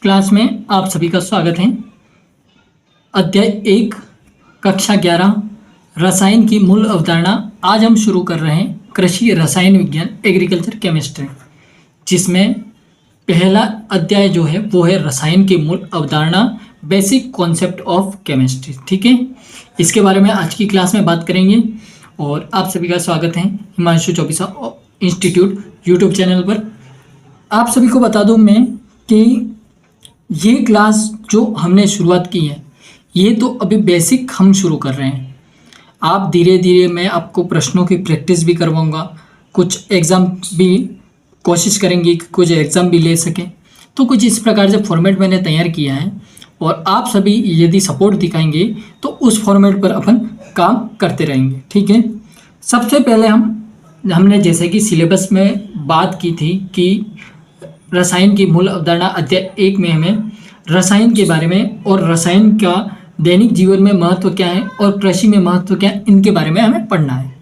Class में आप सभी का स्वागत है। अध्याय 1 कक्षा 11 रसायन की मूल अवधारणा। आज हम शुरू कर रहे हैं कृषि रसायन विज्ञान एग्रीकल्चर केमिस्ट्री, जिसमें पहला अध्याय जो है वो है रसायन की मूल अवधारणा, बेसिक कॉन्सेप्ट ऑफ केमिस्ट्री। ठीक है, इसके बारे में आज की क्लास में बात करेंगे और आप सभी का स्वागत है Himanshu Chaubisa institute YouTube channel पर। आप सभी को बता दूं मैं कि ये क्लास जो हमने शुरुआत की है ये तो अभी बेसिक हम शुरू कर रहे हैं। आप धीरे धीरे मैं आपको प्रश्नों की प्रैक्टिस भी करवाऊंगा, कुछ एग्ज़ाम भी कोशिश करेंगे कि कुछ एग्ज़ाम भी ले सकें। तो कुछ इस प्रकार से फॉर्मेट मैंने तैयार किया है और आप सभी यदि सपोर्ट दिखाएंगे तो उस फॉर्मेट पर अपन काम करते रहेंगे। ठीक है, सबसे पहले हमने जैसे कि सिलेबस में बात की थी कि रसायन की मूल अवधारणा अध्याय 1 में हमें रसायन के बारे में और रसायन का दैनिक जीवन में महत्व क्या है और कृषि में महत्व क्या है, इनके बारे में हमें पढ़ना है।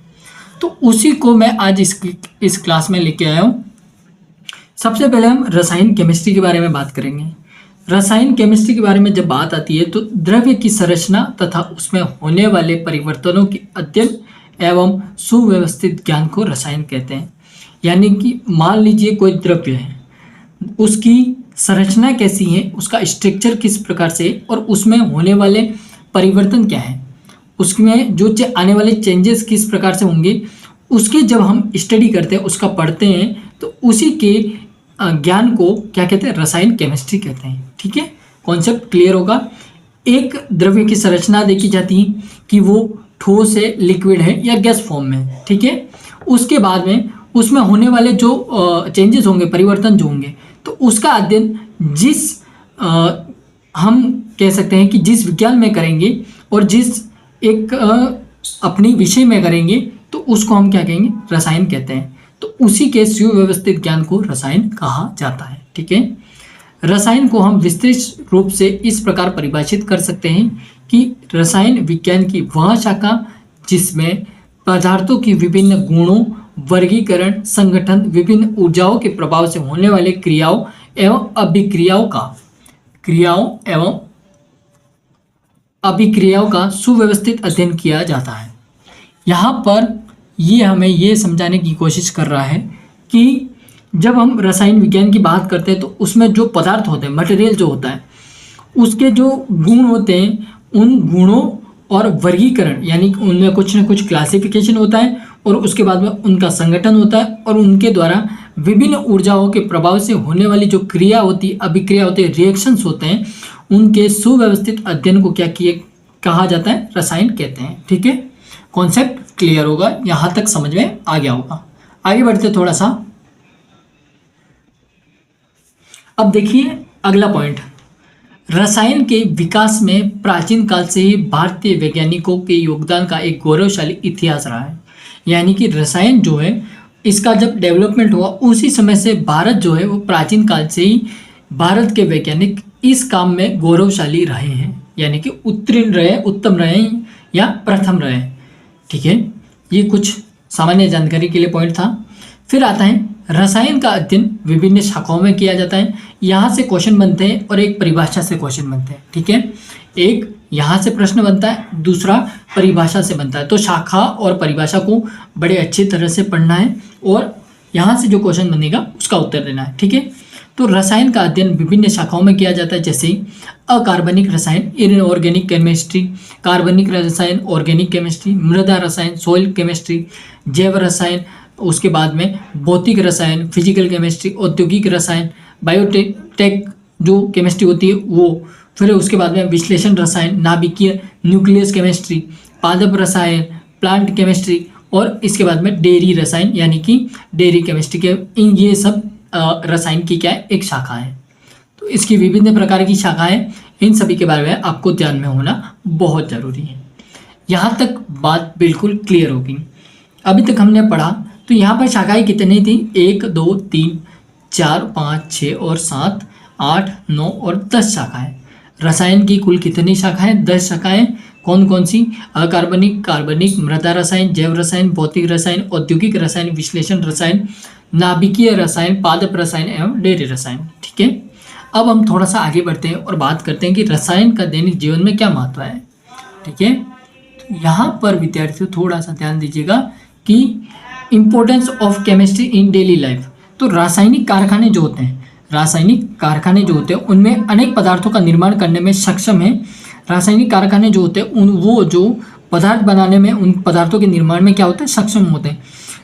तो उसी को मैं आज इस क्लास में लेके आया हूँ। सबसे पहले हम रसायन केमिस्ट्री के बारे में बात करेंगे। रसायन केमिस्ट्री के बारे में जब बात आती है तो द्रव्य की संरचना तथा उसमें होने वाले परिवर्तनों के अध्ययन एवं सुव्यवस्थित ज्ञान को रसायन कहते हैं। यानी कि मान लीजिए कोई द्रव्य है, उसकी संरचना कैसी है, उसका स्ट्रक्चर किस प्रकार से और उसमें होने वाले परिवर्तन क्या है, उसमें जो आने वाले चेंजेस किस प्रकार से होंगे, उसके जब हम स्टडी करते हैं, उसका पढ़ते हैं, तो उसी के ज्ञान को क्या कहते हैं, रसायन केमिस्ट्री कहते हैं। ठीक है, कॉन्सेप्ट क्लियर होगा। एक द्रव्य की संरचना देखी जाती है कि वो ठोस है, लिक्विड है या गैस फॉर्म में है। ठीक है, उसके बाद में उसमें होने वाले जो चेंजेस होंगे, परिवर्तन जो होंगे, तो उसका अध्ययन हम कह सकते हैं कि जिस विज्ञान में करेंगे और जिस एक अपनी विषय में करेंगे तो उसको हम क्या कहेंगे, रसायन कहते हैं। तो उसी के सुव्यवस्थित ज्ञान को रसायन कहा जाता है। ठीक है, रसायन को हम विस्तृत रूप से इस प्रकार परिभाषित कर सकते हैं कि रसायन विज्ञान की वह शाखा जिसमें पदार्थों की विभिन्न गुणों, वर्गीकरण, संगठन, विभिन्न ऊर्जाओं के प्रभाव से होने वाले क्रियाओं एवं अभिक्रियाओं का सुव्यवस्थित अध्ययन किया जाता है। यहाँ पर ये हमें ये समझाने की कोशिश कर रहा है कि जब हम रसायन विज्ञान की बात करते हैं तो उसमें जो पदार्थ होते हैं, मटेरियल जो होता है, उसके जो गुण होते हैं, उन गुणों और वर्गीकरण यानी कि उनमें कुछ न कुछ क्लासिफिकेशन होता है और उसके बाद में उनका संगठन होता है और उनके द्वारा विभिन्न ऊर्जाओं के प्रभाव से होने वाली जो क्रिया होती है, अभिक्रिया होती है, रिएक्शंस होते हैं, उनके सुव्यवस्थित अध्ययन को क्या कहा जाता है, रसायन कहते हैं। ठीक है, कॉन्सेप्ट क्लियर होगा, यहाँ तक समझ में आ गया होगा। आगे बढ़ते थोड़ा सा। अब देखिए अगला पॉइंट, रसायन के विकास में प्राचीन काल से ही भारतीय वैज्ञानिकों के योगदान का एक गौरवशाली इतिहास रहा है। यानी कि रसायन जो है इसका जब डेवलपमेंट हुआ उसी समय से भारत जो है वो प्राचीन काल से ही भारत के वैज्ञानिक इस काम में गौरवशाली रहे हैं, यानी कि उत्तीर्ण रहे, उत्तम रहे या प्रथम रहे। ठीक है, ये कुछ सामान्य जानकारी के लिए पॉइंट था। फिर आता है रसायन का अध्ययन विभिन्न शाखाओं में किया जाता है। यहाँ से क्वेश्चन बनते हैं और एक परिभाषा से क्वेश्चन बनते हैं। ठीक है, एक यहाँ से प्रश्न बनता है, दूसरा परिभाषा से बनता है। तो शाखा और परिभाषा को बड़े अच्छी तरह से पढ़ना है और यहाँ से जो क्वेश्चन बनेगा उसका उत्तर देना है। ठीक है, तो रसायन का अध्ययन विभिन्न शाखाओं में किया जाता है, जैसे अकार्बनिक रसायन, इनऑर्गेनिक केमिस्ट्री, कार्बनिक रसायन, ऑर्गेनिक केमिस्ट्री, मृदा रसायन, सॉइल केमिस्ट्री, जैव रसायन, उसके बाद में भौतिक रसायन, फिजिकल केमिस्ट्री, औद्योगिक रसायन, बायोटेक जो केमिस्ट्री होती है वो, फिर उसके बाद में विश्लेषण रसायन, नाभिकीय न्यूक्लियस केमिस्ट्री, पादप रसायन, प्लांट केमिस्ट्री और इसके बाद में डेयरी रसायन यानी कि डेयरी केमिस्ट्री के ये सब रसायन की क्या है, एक शाखा है। तो इसकी विभिन्न प्रकार की शाखाएं, इन सभी के बारे में आपको ध्यान में होना बहुत ज़रूरी है। यहाँ तक बात बिल्कुल क्लियर होगी। अभी तक हमने पढ़ा तो यहाँ पर शाखाएं कितनी थी, 1 2 3 4 5 6 और 7 8 9 और 10 शाखाएं। रसायन की कुल कितनी शाखाएं, 10 शाखाएं। कौन कौन सी, अकार्बनिक, कार्बनिक, मृदा रसायन, जैव रसायन, भौतिक रसायन, औद्योगिक रसायन, विश्लेषण रसायन, नाभिकीय रसायन, पादप रसायन एवं डेयरी रसायन। ठीक है, अब हम थोड़ा सा आगे बढ़ते हैं और बात करते हैं कि रसायन का दैनिक जीवन में क्या महत्व है। ठीक है, तो यहाँ पर विद्यार्थियों थोड़ा सा ध्यान दीजिएगा कि importance of chemistry in daily life. तो रासायनिक कारखाने जो होते हैं, उनमें अनेक पदार्थों का निर्माण करने में सक्षम है। रासायनिक कारखाने जो होते हैं वो जो पदार्थ बनाने में, उन पदार्थों के निर्माण में क्या होते हैं, सक्षम होते हैं,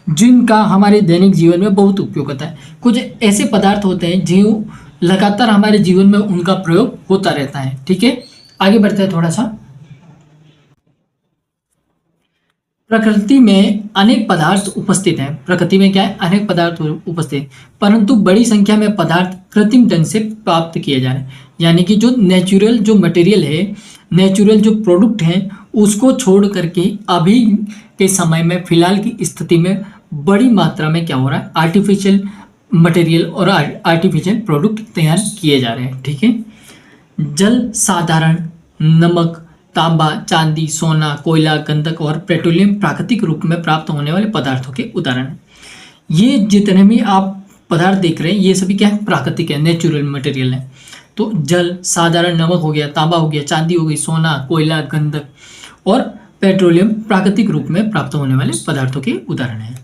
जिनका हमारे दैनिक जीवन में बहुत उपयोग होता है। कुछ ऐसे पदार्थ होते हैं जो लगातार हमारे जीवन में उनका प्रयोग होता रहता है। ठीक है, आगे बढ़ते हैं थोड़ा सा। प्रकृति में अनेक पदार्थ उपस्थित हैं। प्रकृति में क्या है, अनेक पदार्थ उपस्थित हैं, परंतु बड़ी संख्या में पदार्थ कृत्रिम ढंग से प्राप्त किए जा रहे हैं। यानी कि जो नेचुरल जो मटेरियल है, नेचुरल जो प्रोडक्ट हैं, उसको छोड़ करके अभी के समय में फिलहाल की स्थिति में बड़ी मात्रा में क्या हो रहा है, आर्टिफिशियल मटेरियल और आर्टिफिशियल प्रोडक्ट तैयार किए जा रहे हैं। ठीक है, जल साधारण नमक, तांबा, चांदी, सोना, कोयला, गंधक और पेट्रोलियम प्राकृतिक रूप में प्राप्त होने वाले पदार्थों के उदाहरण हैं। ये जितने भी आप पदार्थ देख रहे हैं ये सभी क्या है, प्राकृतिक है, नेचुरल मटेरियल है। तो जल साधारण नमक हो गया, तांबा हो गया, चांदी हो गई, सोना, कोयला, गंधक और पेट्रोलियम प्राकृतिक रूप में प्राप्त होने वाले पदार्थों के उदाहरण हैं।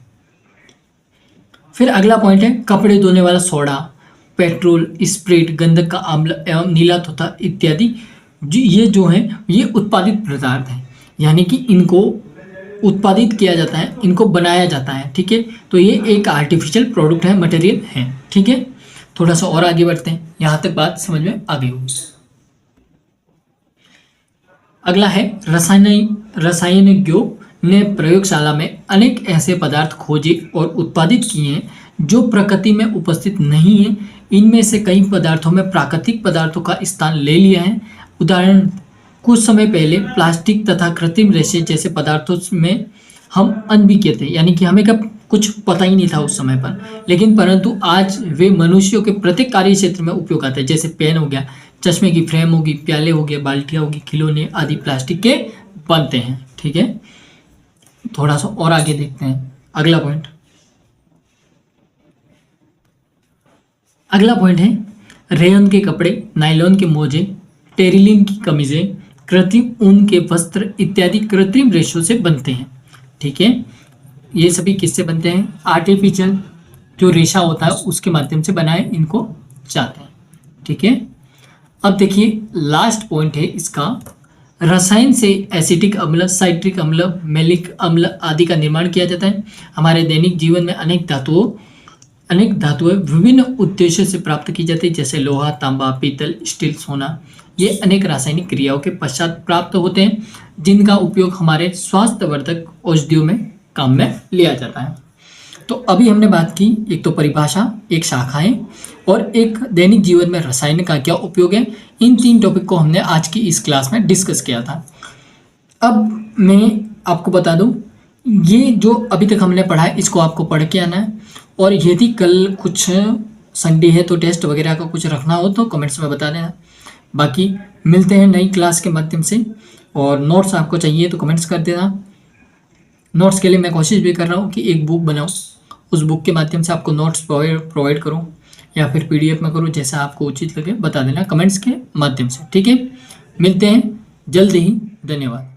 फिर अगला पॉइंट है कपड़े धोने वाला सोडा, पेट्रोल, स्प्रिट, गंधक का अम्ल एवं नीला तोता इत्यादि ये जो है ये उत्पादित पदार्थ हैं। यानी कि इनको उत्पादित किया जाता है, इनको बनाया जाता है। ठीक है, तो ये एक आर्टिफिशियल प्रोडक्ट है, मटेरियल है। ठीक है, थोड़ा सा और आगे बढ़ते हैं, यहाँ तक बात समझ में आ गई होगी। अगला है रसायनज्ञों ने प्रयोगशाला में अनेक ऐसे पदार्थ खोजे और उत्पादित किए हैं जो प्रकृति में उपस्थित नहीं है। इनमें से कई पदार्थों में प्राकृतिक पदार्थों का स्थान ले लिया है। उदाहरण, कुछ समय पहले प्लास्टिक तथा कृत्रिम रेशे जैसे पदार्थों में हम अनभिज्ञ थे, यानी कि हमें कब कुछ पता ही नहीं था उस समय पर, लेकिन परंतु आज वे मनुष्यों के प्रत्येक कार्य क्षेत्र में उपयोग आते हैं। जैसे पेन हो गया, चश्मे की फ्रेम होगी, प्याले हो गए, बाल्टियाँ होगी, खिलौने आदि प्लास्टिक के बनते हैं। ठीक है, थोड़ा सा और आगे देखते हैं अगला पॉइंट। अगला पॉइंट है रेयन के कपड़े, नायलॉन के मोजे, टेरिलिन की कमीजें, कृत्रिम ऊन के वस्त्र इत्यादि कृत्रिम रेशों से बनते हैं। ठीक है, ये सभी किससे बनते हैं, आर्टिफिशियल जो रेशा होता है उसके माध्यम से बनाए इनको जाते हैं। ठीक है, अब देखिए लास्ट पॉइंट है इसका, रसायन से एसिटिक अम्ल, साइट्रिक अम्ल, मैलिक अम्ल आदि का निर्माण किया जाता है। हमारे दैनिक जीवन में अनेक धातुएं विभिन्न उद्देश्यों से प्राप्त की जाती है, जैसे लोहा, तांबा, पीतल, स्टील, सोना। ये अनेक रासायनिक क्रियाओं के पश्चात प्राप्त होते हैं, जिनका उपयोग हमारे स्वास्थ्यवर्धक औषधियों में काम में लिया जाता है। तो अभी हमने बात की, एक तो परिभाषा, एक शाखाएं और एक दैनिक जीवन में रसायन का क्या उपयोग है। इन 3 टॉपिक को हमने आज की इस क्लास में डिस्कस किया था। अब मैं आपको बता दूं, ये जो अभी तक हमने पढ़ा है इसको आपको पढ़ के आना है, और यदि कल कुछ संडे है तो टेस्ट वगैरह का कुछ रखना हो तो कमेंट्स में बता देना। बाकी मिलते हैं नई क्लास के माध्यम से, और नोट्स आपको चाहिए तो कमेंट्स कर देना। नोट्स के लिए मैं कोशिश भी कर रहा हूँ कि एक बुक बनाऊँ, उस बुक के माध्यम से आपको नोट्स प्रोवाइड करूँ या फिर PDF में करूँ, जैसा आपको उचित लगे बता देना कमेंट्स के माध्यम से। ठीक है, मिलते हैं जल्द ही, धन्यवाद।